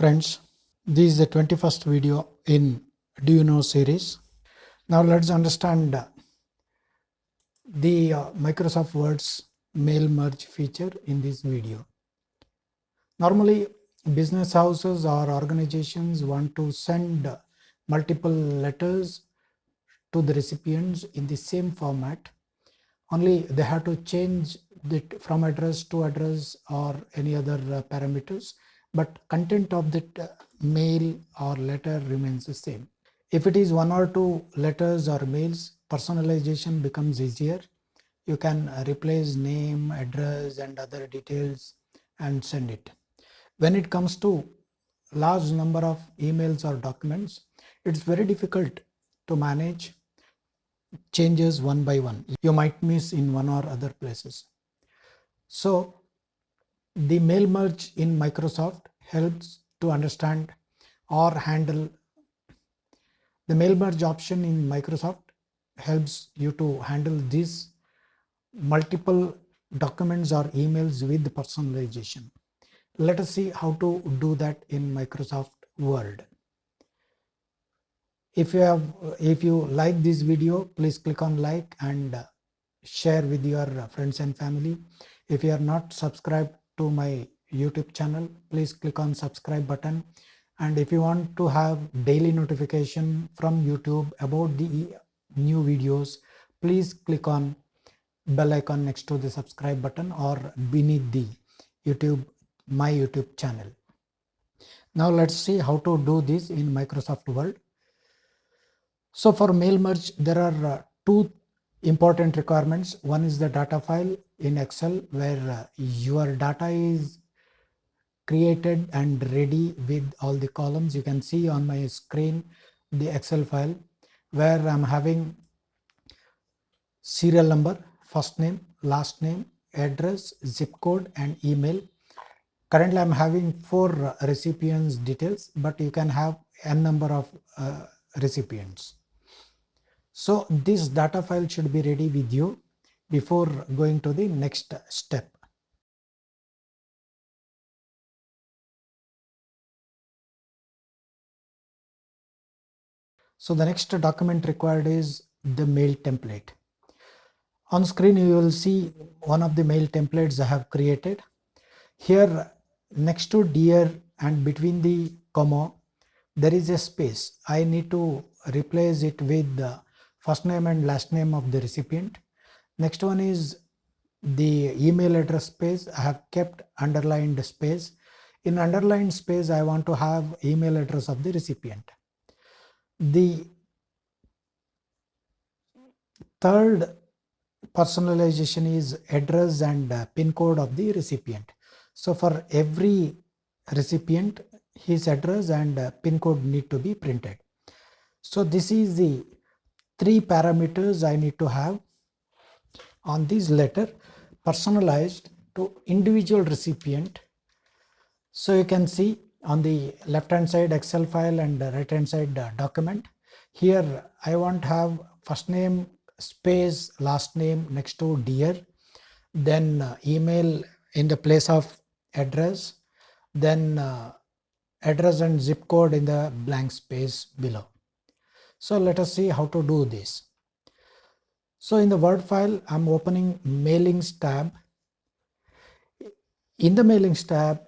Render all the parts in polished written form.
Friends, this is the 21st video in Do You Know series. Now let's understand the Microsoft Word's mail merge feature in this video. Normally, business houses or organizations want to send multiple letters to the recipients in the same format. Only they have to change it from address to address or any other parameters, but content of that mail or letter remains the same. If it is one or two letters or mails, personalization becomes easier. You can replace name, address, and other details and send it. When it comes to large number of emails or documents, it's very difficult to manage changes one by one. You might miss in one or other places. So the mail merge in Microsoft helps to understand or handle. The mail merge option in Microsoft helps you to handle these multiple documents or emails with personalization. Let us see how to do that in Microsoft Word. If you like this video, please click on like and share with your friends and family. If you are not subscribed to my YouTube channel, please click on subscribe button. And if you want to have daily notification from YouTube about the new videos, please click on bell icon next to the subscribe button or beneath the my YouTube channel. Now let's see how to do this in Microsoft Word. So for mail merge, there are two important requirements. One is the data file in Excel where your data is created and ready with all the columns. You can see on my screen the Excel file where I'm having serial number, first name, last name, address, zip code, and email. Currently, I'm having 4 recipients details, but you can have n number of recipients. So this data file should be ready with you before going to the next step. So the next document required is the mail template. On screen, you will see one of the mail templates I have created. Here next to dear and between the comma, there is a space. I need to replace it with the first name and last name of the recipient. Next one is the email address space. I have kept underlined space. In underlined space, I want to have email address of the recipient. The third personalization is address and pin code of the recipient. So for every recipient, his address and pin code need to be printed. So this is the 3 parameters I need to have on this letter personalized to individual recipient. So you can see on the left hand side Excel file and right hand side document. Here I want to have first name space last name next to dear, then email in the place of address, then address and zip code in the blank space below. So let us see how to do this. So in the Word file, I'm opening Mailings tab. In the Mailings tab,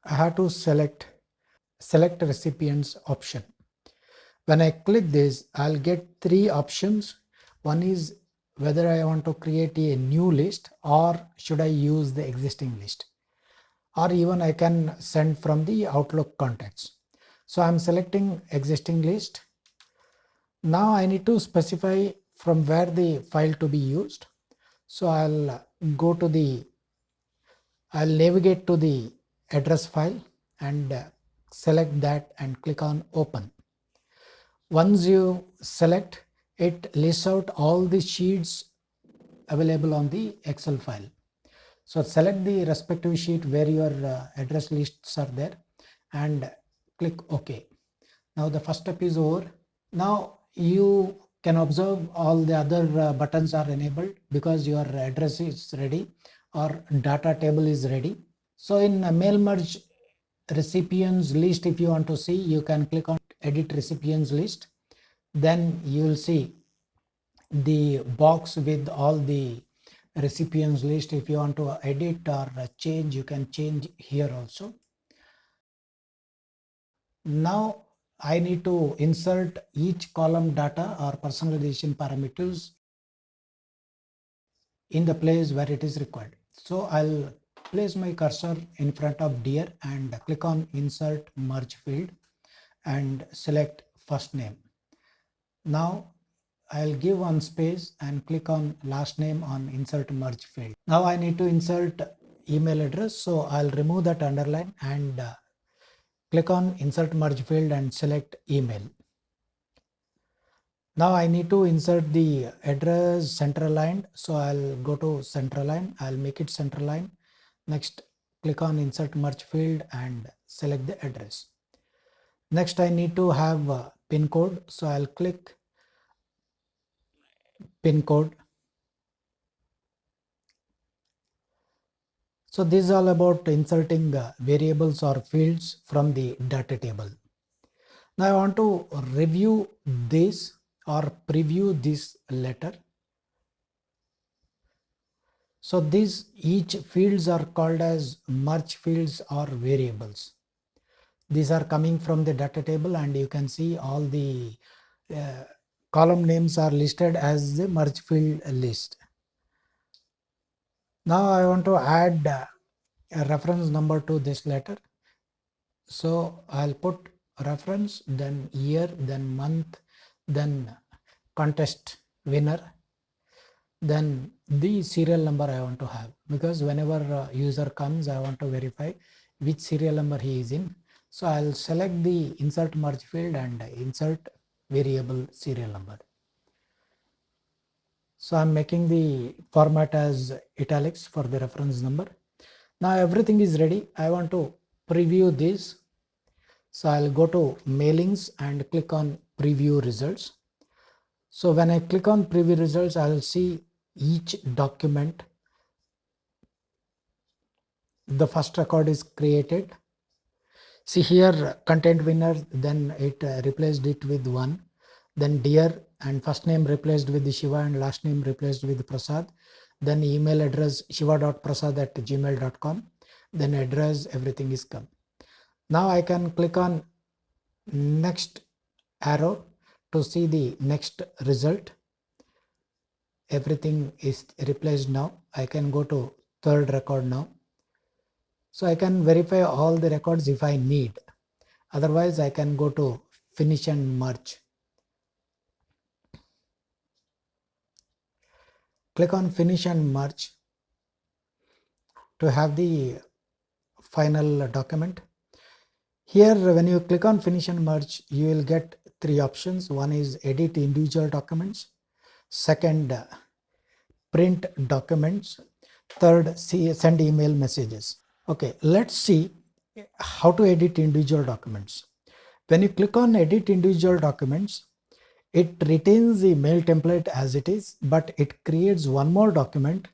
I have to select Recipients option. When I click this, I'll get 3 options. One is whether I want to create a new list or should I use the existing list, or even I can send from the Outlook contacts. So I'm selecting existing list. Now I need to specify from where the file to be used. So I'll navigate to the address file and select that and click on open. Once you select, it lists out all the sheets available on the Excel file. So select the respective sheet where your address lists are there and click OK. Now the first step is over. Now you can observe all the other buttons are enabled because your address is ready or data table is ready. So in mail merge, recipients list. If you want to see, you can click on edit recipients list. Then you will see the box with all the recipients list. If you want to edit or change, you can change here also. Now I need to insert each column data or personalization parameters in the place where it is required. So I'll place my cursor in front of dear and click on insert merge field and select first name. Now I'll give one space and click on last name on insert merge field. Now I need to insert email address, so I'll remove that underline and click on insert merge field and select email. Now I need to insert the address center aligned, so I'll go to center align. I'll make it center align. Next, click on insert merge field and select the address. Next, I need to have a pin code, so I'll click pin code. So this is all about inserting variables or fields from the data table. Now I want to review this or preview this letter. So these each fields are called as merge fields or variables. These are coming from the data table, and you can see all the column names are listed as the merge field list. Now I want to add a reference number to this letter. So I'll put reference, then year, then month, then contest winner, then the serial number I want to have, because whenever a user comes, I want to verify which serial number he is in. So I'll select the insert merge field and insert variable serial number. So I'm making the format as italics for the reference number. Now everything is ready. I want to preview this. So I'll go to mailings and click on preview results. So when I click on preview results, I'll see each document. The first record is created. See here, content winner, then it replaced it with 1. Then dear and first name replaced with Shiva and last name replaced with Prasad. Then email address shiva.prasad@gmail.com. Then address, everything is come. Now I can click on next arrow to see the next result. Everything is replaced now. I can go to third record now. So I can verify all the records if I need. Otherwise, I can go to finish and merge. Click on finish and merge to have the final document. Here, when you click on finish and merge, you will get 3 options. One is edit individual documents. Second, print documents. Third, send email messages. Okay, let's see how to edit individual documents. When you click on edit individual documents, it retains the mail template as it is, but it creates one more document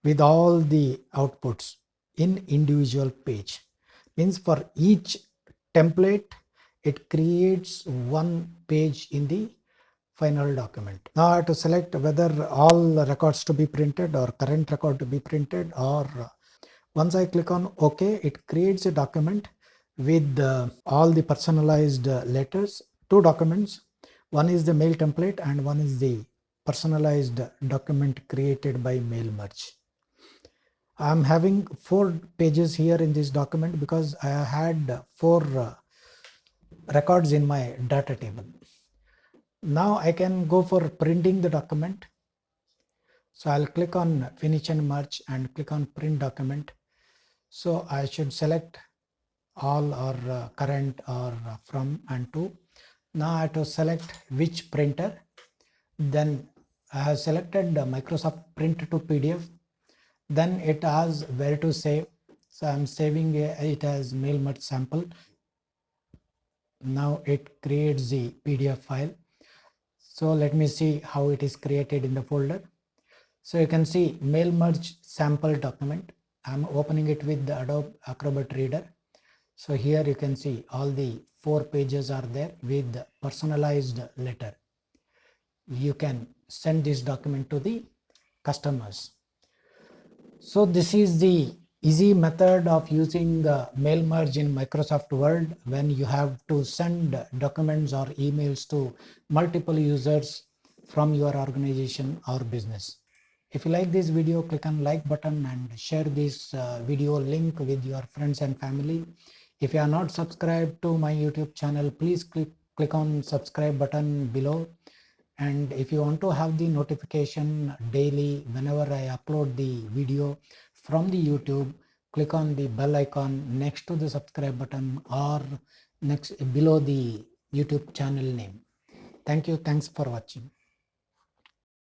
with all the outputs in individual page. Means for each template, it creates one page in the final document. Now I have to select whether all records to be printed or current record to be printed, or once I click on OK, it creates a document with all the personalized letters. 2 documents. One is the mail template and one is the personalized document created by mail merge. I'm having 4 pages here in this document because I had 4 records in my data table. Now I can go for printing the document. So I'll click on finish and merge and click on print document. So I should select all or current or from and to. Now I have to select which printer. Then I have selected Microsoft Print to PDF. Then it asks where to save. So I'm saving it as mail merge sample. Now it creates the PDF file. So let me see how it is created in the folder. So you can see mail merge sample document. I'm opening it with the Adobe Acrobat Reader. So here you can see all the 4 pages are there with personalized letter. You can send this document to the customers. So this is the easy method of using mail merge in Microsoft Word when you have to send documents or emails to multiple users from your organization or business. If you like this video, click on like button and share this video link with your friends and family. If you are not subscribed to my YouTube channel, please click on subscribe button below. And if you want to have the notification daily whenever I upload the video from the YouTube, click on the bell icon next to the subscribe button or next below the YouTube channel name. Thank you. Thanks for watching.